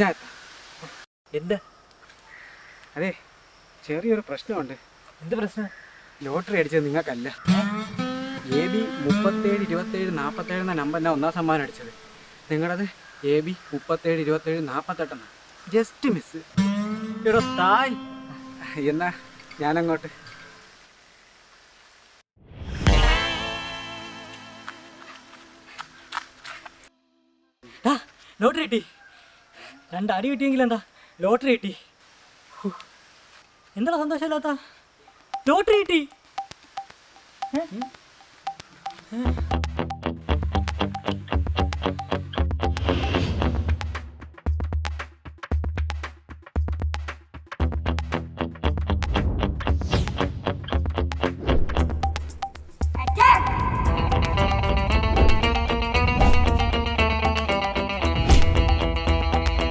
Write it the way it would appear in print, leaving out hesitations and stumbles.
ഞാൻ എന്താ? അതെ, ചെറിയൊരു പ്രശ്നമുണ്ട്. എന്ത് പ്രശ്നം? ലോട്ടറി അടിച്ചത് നിങ്ങൾക്കല്ല. AB 37 27 47 എന്ന നമ്പറിനാണ് ഒന്നാം സമ്മാനം അടിച്ചത്. നിങ്ങളത് AB 37 27 48 ജസ്റ്റ് മിസ്. എടോ തായ്. എന്നാ ഞാനങ്ങോട്ട്. ലോട്ടറി കിട്ടി. 2 അടി കിട്ടിയെങ്കിൽ എന്താ, ലോട്ടറി കിട്ടി. എന്താ സന്തോഷമില്ലാത്ത? ലോട്ടറി കിട്ടി.